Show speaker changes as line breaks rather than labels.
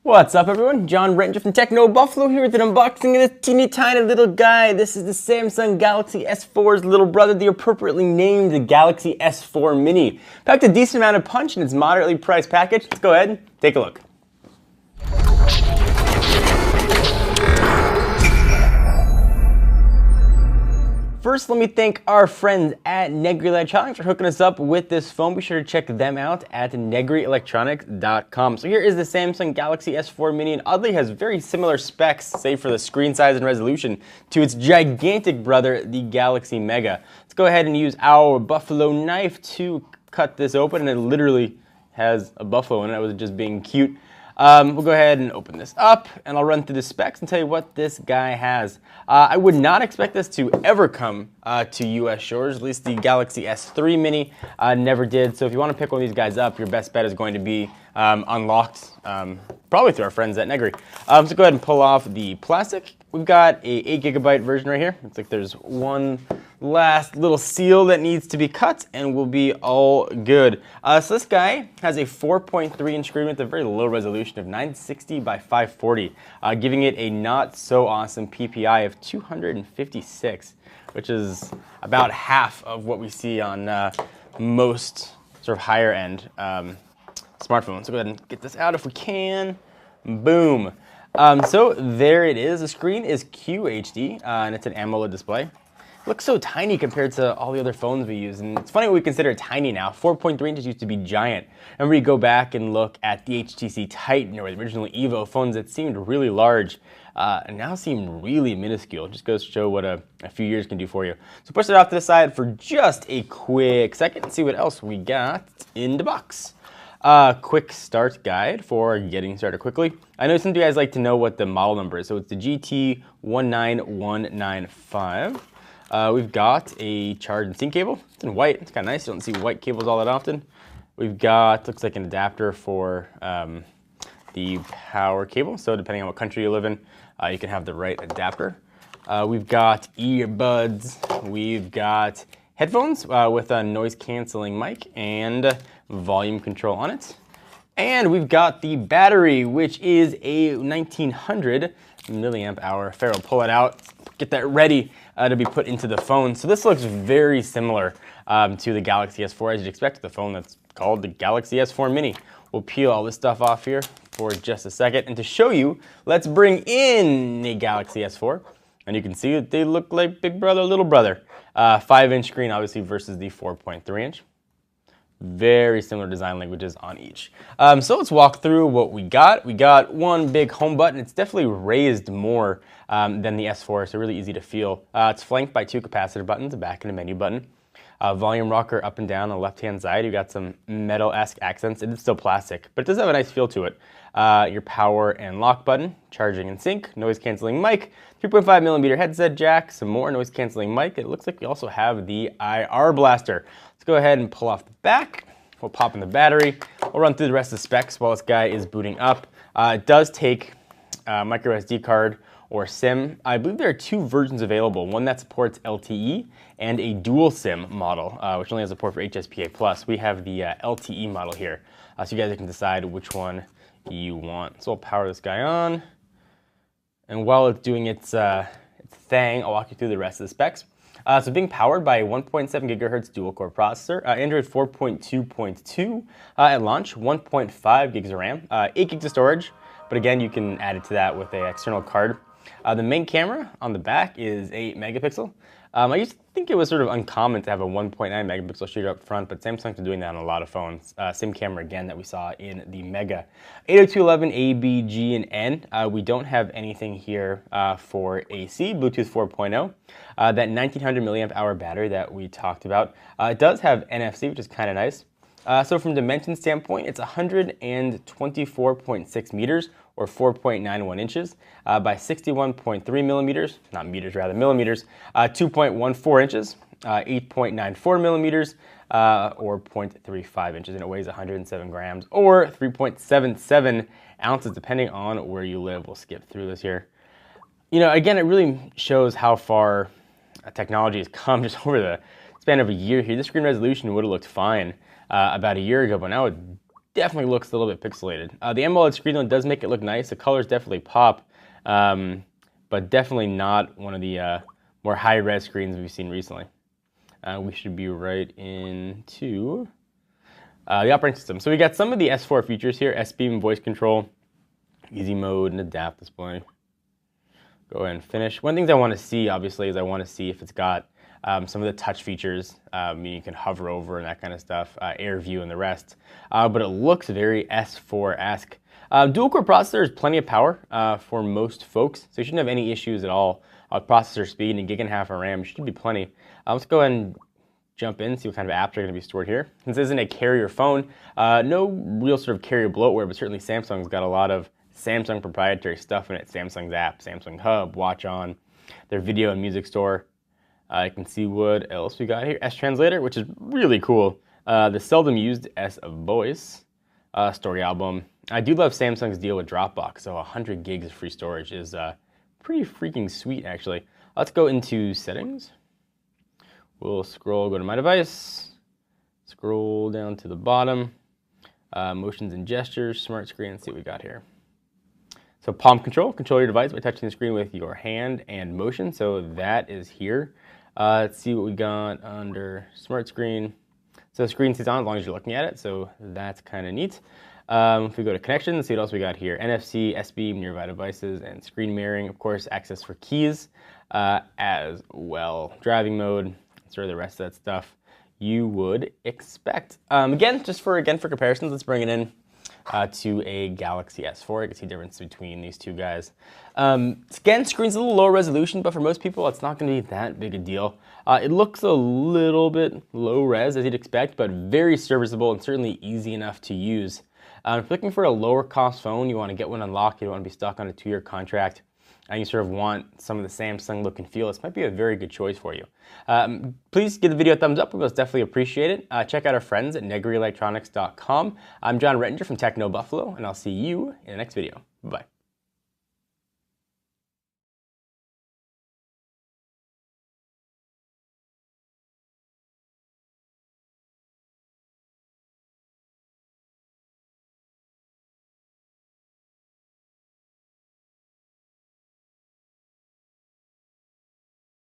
What's up everyone? John Rentier from Techno Buffalo here with an unboxing of this teeny tiny little guy. This is the Samsung Galaxy S4's little brother, the appropriately named Galaxy S4 Mini. Packed a decent amount of punch in its moderately priced package. Let's go ahead and take a look. First, let me thank our friends at Negri Electronics for hooking us up with this phone. Be sure to check them out at negrielectronics.com. So here is the Samsung Galaxy S4 Mini, and oddly has very similar specs, save for the screen size and resolution, to its gigantic brother, the Galaxy Mega. Let's go ahead and use our buffalo knife to cut this open, and it literally has a buffalo in it. I was just being cute. We'll go ahead and open this up, and I'll run through the specs and tell you what this guy has. I would not expect this to ever come to US shores. At least the Galaxy S3 Mini never did. So if you want to pick one of these guys up, your best bet is going to be unlocked, probably through our friends at Negri. So go ahead and pull off the plastic. We've got a 8GB version right here. Looks like there's one last little seal that needs to be cut and we'll be all good. So this guy has a 4.3-inch screen with a very low resolution of 960 by 540, giving it a not so awesome PPI of 256, which is about half of what we see on most sort of higher end smartphones. So go ahead and get this out if we can. Boom. So there it is. The screen is QHD and it's an AMOLED display. It looks so tiny compared to all the other phones we use, and it's funny what we consider tiny now. 4.3 inches used to be giant. Remember, you go back and look at the HTC Titan or the original Evo phones that seemed really large and now seem really minuscule. It just goes to show what a few years can do for you. So push it off to the side for just a quick second and see what else we got in the box. Quick start guide for getting started quickly. I know some of you guys like to know what the model number is, so it's the GT19195. We've got a charge and sync cable. It's in white. It's kind of nice. You don't see white cables all that often. We've got, looks like an adapter for the power cable. So depending on what country you live in, you can have the right adapter. We've got earbuds. We've got headphones with a noise canceling mic and volume control on it. And we've got the battery, which is a 1900 milliamp hour. Pharaoh, pull it out, get that ready to be put into the phone. So this looks very similar to the Galaxy S4 as you'd expect, the phone that's called the Galaxy S4 Mini. We'll peel all this stuff off here for just a second. And to show you, let's bring in the Galaxy S4. And you can see that they look like big brother, little brother. 5-inch screen, obviously, versus the 4.3-inch. Very similar design languages on each. So let's walk through what we got. We got one big home button. It's definitely raised more than the S4, so really easy to feel. It's flanked by 2 capacitor buttons, a back and a menu button. Volume rocker up and down on the left-hand side. You got some metal-esque accents. It is still plastic, but it does have a nice feel to it. Your power and lock button, charging and sync, noise-canceling mic, 3.5mm headset jack, some more noise-canceling mic. It looks like we also have the IR blaster. Let's go ahead and pull off the back. We'll pop in the battery. We'll run through the rest of the specs while this guy is booting up. It does take a micro SD card or SIM. I believe there are 2 versions available, one that supports LTE and a dual SIM model, which only has support for HSPA+. We have the LTE model here, so you guys can decide which one you want. So I'll power this guy on, and while it's doing its thing, I'll walk you through the rest of the specs. So being powered by a 1.7 gigahertz dual-core processor, Android 4.2.2 at launch, 1.5 gigs of RAM, 8 gigs of storage, but again, you can add it to that with an external card. The main camera on the back is 8 megapixel. I used to think it was sort of uncommon to have a 1.9 megapixel shooter up front, but Samsung's been doing that on a lot of phones. Same camera again that we saw in the Mega. 802.11 A, B, G, and N. We don't have anything here for AC, Bluetooth 4.0. That 1900 milliamp hour battery that we talked about. It does have NFC, which is kind of nice. So from dimension standpoint, it's 124.6 meters or 4.91 inches by 61.3 millimeters, not meters, rather millimeters, 2.14 inches, 8.94 millimeters, or 0.35 inches, and it weighs 107 grams or 3.77 ounces, depending on where you live. We'll skip through this here. You know, again, it really shows how far technology has come just over the span of a year here. The screen resolution would have looked fine about a year ago, but now it definitely looks a little bit pixelated. The AMOLED screen though does make it look nice. The colors definitely pop, but definitely not one of the more high-res screens we've seen recently. We should be right into the operating system. So we got some of the S4 features here: S-Beam, voice control, easy mode, and adapt display. Go ahead and finish. One of the things I want to see, obviously, is I want to see if it's got some of the touch features. You can hover over and that kind of stuff, air view and the rest. But it looks very S4-esque. Dual-core processor is plenty of power for most folks, so you shouldn't have any issues at all. Processor speed and 1.5 GB of RAM should be plenty. Let's go ahead and jump in, see what kind of apps are going to be stored here. Since this isn't a carrier phone, no real sort of carrier bloatware, but certainly Samsung's got a lot of Samsung proprietary stuff in it. Samsung's app, Samsung Hub, Watch On, their video and music store. You can see what else we got here. S-Translator, which is really cool. The seldom used S-Voice, Story Album. I do love Samsung's deal with Dropbox, so 100 gigs of free storage is pretty freaking sweet, actually. Let's go into settings. We'll scroll, go to my device, scroll down to the bottom, motions and gestures, smart screen, and see what we got here. So palm control your device by touching the screen with your hand and motion. So that is here. Let's see what we got under smart screen. So the screen stays on as long as you're looking at it. So that's kind of neat. If we go to connections, see what else we got here. NFC, S-Beam, nearby devices, and screen mirroring. Of course, access for keys as well. Driving mode, sort of the rest of that stuff you would expect. Again, for comparisons, let's bring it in to a Galaxy S4. You can see the difference between these two guys. Again, screen's a little lower resolution, but for most people, it's not going to be that big a deal. It looks a little bit low res, as you'd expect, but very serviceable and certainly easy enough to use. If you're looking for a lower cost phone, you want to get one unlocked, you don't want to be stuck on a 2-year contract, and you sort of want some of the Samsung look and feel, this might be a very good choice for you. Please give the video a thumbs up. We most definitely appreciate it. Check out our friends at negrielectronics.com. I'm John Rettinger from Techno Buffalo, and I'll see you in the next video. Bye.